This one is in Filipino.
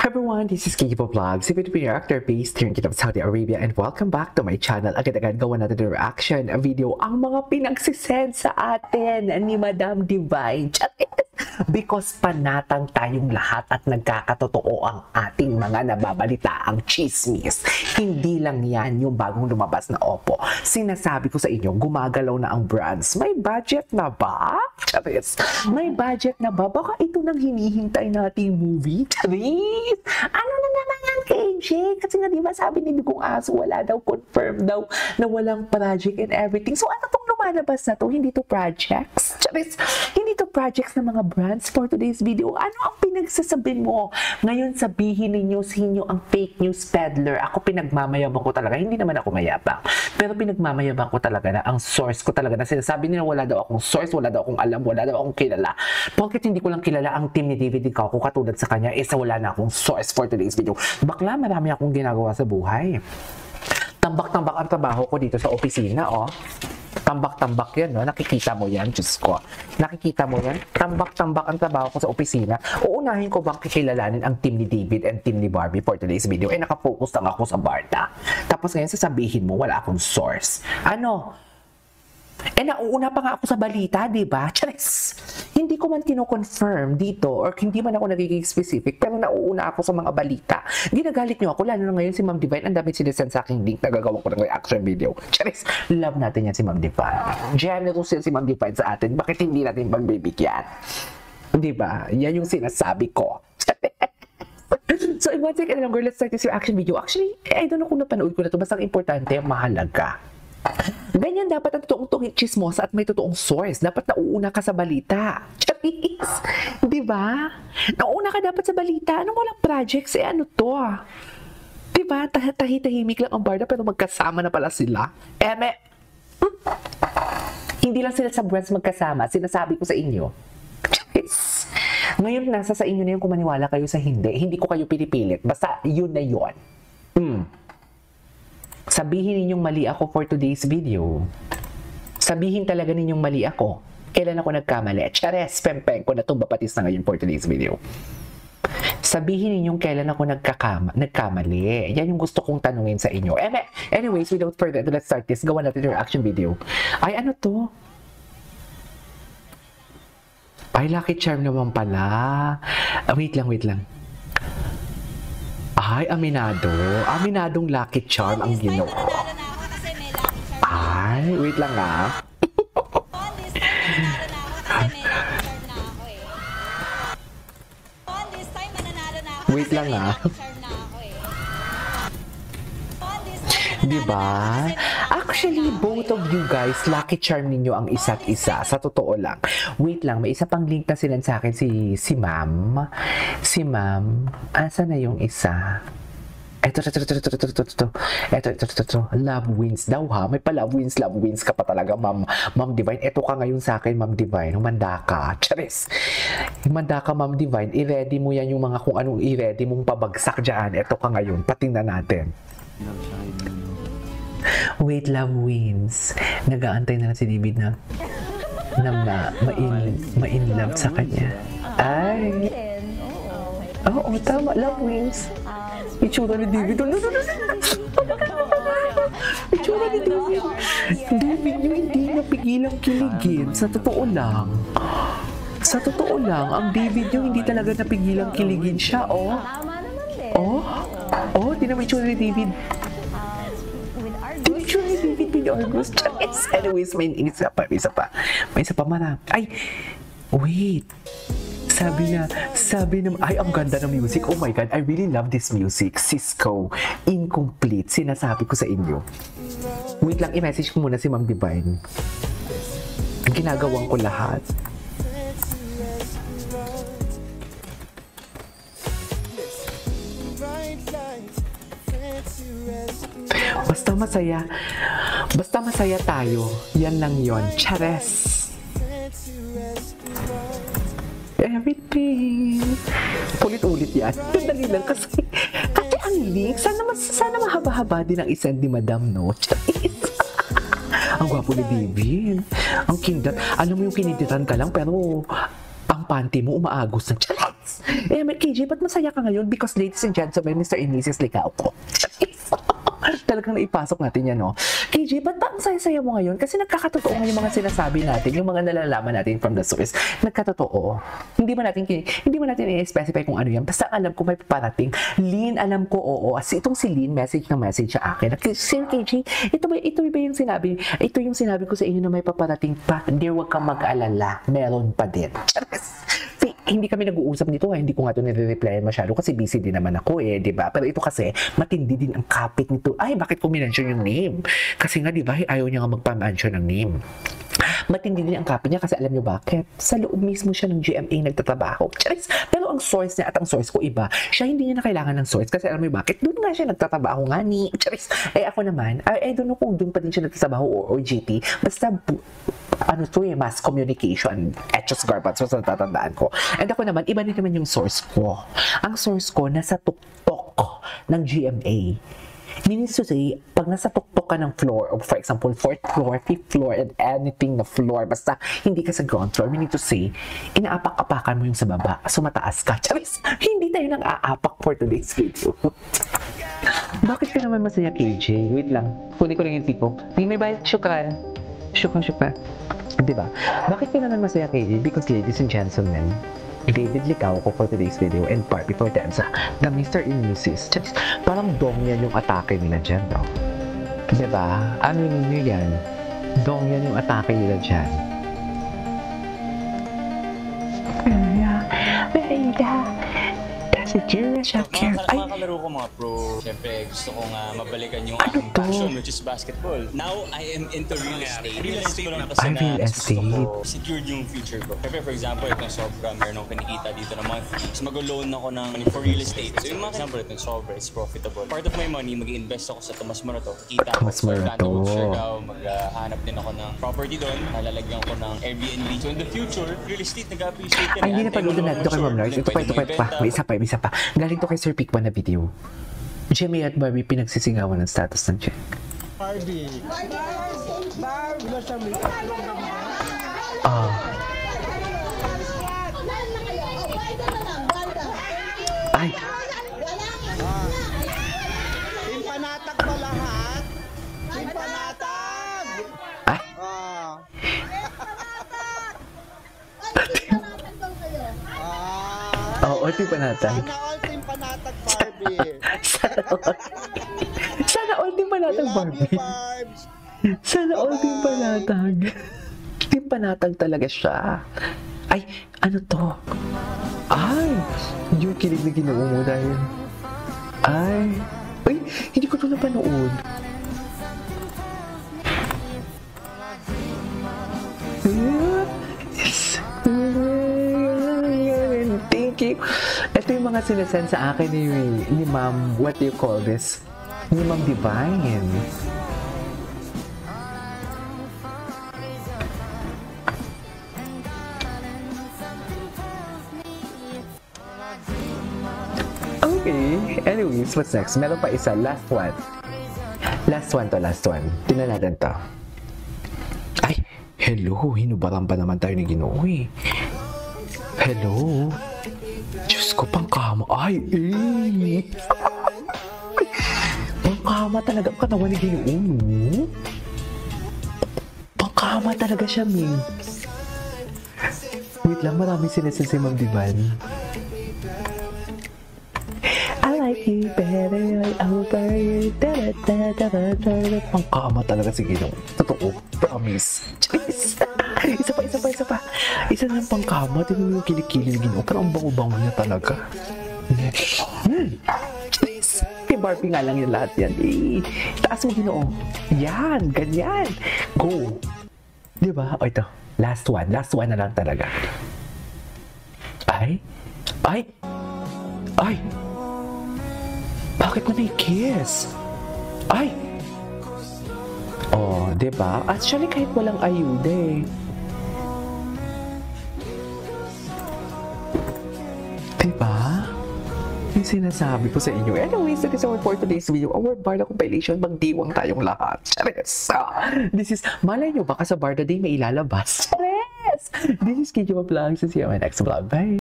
Hi everyone, this is Kiki Vlogs, a Filipino actor based here in Kingdom of Saudi Arabia, and welcome back to my channel. Agad-agad gawa natin ng reaction video ang mga pinagsisend sa atin ni Madam Divine. Because panatang tayong lahat at nagkakatotoo ang ating mga nababalita, ang chismis. Hindi lang yan yung bagong lumabas na Oppo. Sinasabi ko sa inyo, gumagalaw na ang brands. May budget na ba? Charis. May budget na ba? Baka ito nang hinihintay nating movie? Charis. Ano na naman yan, KJ? Kasi nga diba sabi ni Digong Aso, wala daw, confirm daw na walang project and everything. So ano tong lumalabas na to? Hindi to projects? Charis. Hindi to projects ng mga brands for today's video. Ano ang pinagsasabi mo? Ngayon sabihin ninyo sa inyo ang fake news peddler. Ako pinagmamayabang ko talaga. Hindi naman ako mayabang. Pero pinagmamayabang ko talaga na ang source ko talaga na sinasabi nila wala daw akong source, wala daw akong alam, wala daw akong kilala. Porket hindi ko lang kilala ang team ni David Icao katulad sa kanya, isa wala na akong source for today's video. Bakla, marami akong ginagawa sa buhay. Tambak-tambak ang trabaho ko dito sa opisina, oh. Tambak-tambak yan, no? Nakikita mo yan, Diyos ko. Nakikita mo yan? Tambak-tambak ang trabaho ko sa opisina. Uunahin ko bang kikilalanin ang team ni David and team ni Barbie for today's video? Eh, nakafocus lang ako sa Barta. Tapos ngayon sasabihin mo, wala akong source. Ano? Eh, nauuna pa nga ako sa balita, diba? Charis! Hindi ko man kino-confirm dito or hindi man ako nagiging specific, pero nauuna ako sa mga balita. Ginagalit nyo ako, lalo na ngayon si Ma'am Divine. Ang dami sinisend sa aking link, nagagawa ko ng reaction video. Charis! Love natin yan si Ma'am Divine. Generous yan si Ma'am Divine sa atin. Bakit hindi natin pagbibigyan? Diba? Yan yung sinasabi ko. So, in one second longer, let's start this reaction video. Actually, I don't know kung napanood ko na ito. Basta ang importante, mahalaga. Ganyan dapat ang totoong chismosa at may totoong source. Dapat nauuna ka sa balita. Charis! Diba? Nauuna ka dapat sa balita. Anong walang projects? Eh ano to? Diba? Tahimik lang ang Barda pero magkasama na pala sila. Hindi lang sila sa brands magkasama. Sinasabi ko sa inyo. Charis! Ngayon nasa sa inyo na yung kung maniwala kayo sa hindi. Hindi ko kayo pinipilit. Basta yun na yun. Sabihin ninyong mali ako for today's video. Sabihin talaga ninyong mali ako. Kailan ako nagkamali? Chares, pempeng ko na itong bapatis na ngayon for today's video. Sabihin ninyong kailan ako nagkamali. Yan yung gusto kong tanungin sa inyo. Anyways, without further ado, let's start this. Gawa natin yung reaction video. Ay, ano to? Ay, Lucky Charm naman pala. Wait lang. Ay, aminado. Aminadong Lucky Charm ang ginoo. Ay, wait lang ah. Wait lang ah. Diba? Actually, both of you guys, Lucky Charm ninyo ang isa't isa. Sa totoo lang. Wait lang, may isa pang link na sila sa akin si Ma'am. Si Ma'am. Asa na yung isa? Ito. Love wins daw ha. May pa love wins ka pa talaga, Ma'am Divine. Ito ka ngayon sa akin, Ma'am Divine. Humanda ka. Charis. Humanda ka, Ma'am Divine. I-ready mo yan yung mga kung anong i-ready mong pabagsak dyan. Ito ka ngayon. Patingnan natin. Wait, love wins. Nag-aantay na si David na ma-in-love sa kanya. Ay! Oo, tama. Love wins. Itsura ni David. Itsura ni David. David yung hindi napigilang kiligin. Sa totoo lang. Ang David yung hindi talaga napigilang kiligin siya, oh. Di naman itsura ni David. David Argos. Anyways, may isa pa. Marami. Ay, wait. Sabi na, ay, ang ganda ng music. Oh my God, I really love this music. Cisco, Incomplete. Sinasabi ko sa inyo. Wait lang, i-message ko muna si Ma'am Divine. Ginagawang ko lahat. Basta masaya tayo. Yan lang yon. Chares. Everything. Ulit-ulit yan. Dali lang kasi ang link, sana mahaba-haba din ang isend ni Madam, no? Charis. Ang gwapo ni David. Ang kindat. Alam mo yung kiniditan ka lang, pero ang panty mo umaagos ng charis. Eh, KJ, ba't masaya ka ngayon? Because ladies and gentlemen, Mr. and Mrs. Licauco. Talagang naipasok natin yan, no? KJ, ba't ba ang saya-saya mo ngayon? Kasi nagkakatotoo nga yung mga sinasabi natin, yung mga nalalaman natin from the source. Nagkatotoo. Hindi mo natin i-specify kung ano yan. Basta alam ko may paparating. Lynn, alam ko, oo. As itong si Lynn, message na message sa akin. Sir KJ, ito ba yung sinabi? Ito yung sinabi ko sa inyo na may paparating pa. Dear, huwag kang mag-alala. Meron pa din. Hindi kami nag-uusap nito, hindi ko nga ito nire-replyan masyado kasi busy din naman ako eh, di ba? Pero ito kasi, matindi din ang kapit nito. Ay, bakit ko minention yung name? Kasi nga, di ba, ayaw niya nga magpa-mention ng name. Matindi din ang kapit niya kasi alam niyo bakit? Sa loob mismo siya ng GMA nagtatrabaho. Charis! Pero ang source niya at ang source ko iba, siya hindi niya na kailangan ng source kasi alam mo bakit? Doon nga siya nagtatrabaho nga ni Charis. Eh ako naman, I don't know kung doon pa din siya nagtatrabaho or GT. Basta, ano to eh, mass communication. Etchos garbage, so natatandaan ko. And ako naman, iba din naman yung source ko. Ang source ko, nasa tuktok ng GMA. Meaning to say, pag nasa tuktok ka ng floor, or for example, 4th floor, 5th floor, and anything na floor, basta hindi ka sa ground floor, meaning to say, inaapak-apakan mo yung sa baba, so mataas ka. Charis, hindi tayo nang aapak for today's video. Bakit ka naman masaya, KJ? Wait lang, kunin ko lang yung tipo. May bayad, syukran. Syukran. Diba? Bakit ka naman masaya, KJ? Because ladies and gentlemen, David Licauco for today's video and part before them sa The Mr. and Mrs. Parang dong yan yung atake nila dyan, no? Diba? Ano ninyo yan? Dong yan yung atake nila dyan. Mga kalaro ko mga pro, syempre gusto ko nga mabalikan yung aking passion which is basketball. Now, I am into real estate. Real estate ko lang kasi na gusto ko secured yung future ko. Syempre, for example, itong sobra, meron akong kinikita dito na monthly. So, mag-loan ako ng money for real estate. So, yung mga example, itong sobra, it's profitable. Part of my money, mag-invest ako sa Tomas Morato. Kita ako sa Siargao, maghahanap din ako ng property doon. Nalalagyan ko ng Airbnb. So, in the future, real estate nag-appreciate ka. Ay, hindi na pag-udo na. Ito kay Ma'am Lars. Ito pa. May isa pa. Galing to kay Sir Pikman na video. Jimmy at Barbie pinagsisigawan ng status ng Jack. Barbie. Ay! Timpanatag ba lahat? Timpanatag! Ay! Oo, timpanatag. Sana all timpanatag, Barbie. Sana all timpanatag, Barbie. Barbs. Sana all timpanatag. Timpanatag talaga siya. Ay, ano to? Ay! Yung kilig na ginoo mo dahil... Ay! Uy! Hindi ko ito napanood. Yes! Thank you. Ito yung mga sinasend sa akin ni Ma'am, what do you call this? Ni Ma'am Divine. Okay. Anyways, what's next? Meron pa isa. Last one. Last one. Tingnan natin to. Ay! Hello! Hinubaran pa naman tayo ni Ginoo eh. Hello? Diyos ko, pangkama. Ay, eh! Pangkama talaga ang katawan ni Ginoo, no? Pangkama talaga siya, Ming. Wait lang, maraming sinasin si Ma'am Divan. I like you better, over you, pangkama talaga si Ginoo. Totoo, promise. Isa pa. Isa na yung pangkama. Tingnan mo yung kilikili ni Ginoo. Parang ang bango-bango niya talaga. Kay Barbie nga lang yung lahat yan. Taas mo, Ginoo. Yan, ganyan. Go. Diba? O ito. Last one na lang talaga. Ay. Bakit mo na-kiss? Ay. Oh, diba? Actually, kahit walang ayuda eh. Diba? Yung sinasabi ko sa inyo. Anyways, that is all for today's video. Our Barda compilation, magdiwang tayong lahat. Charis! This is, malay nyo, baka sa Barda Day may ilalabas. Charis! This is Kidjo Vlogs. See you on my next vlog. Bye!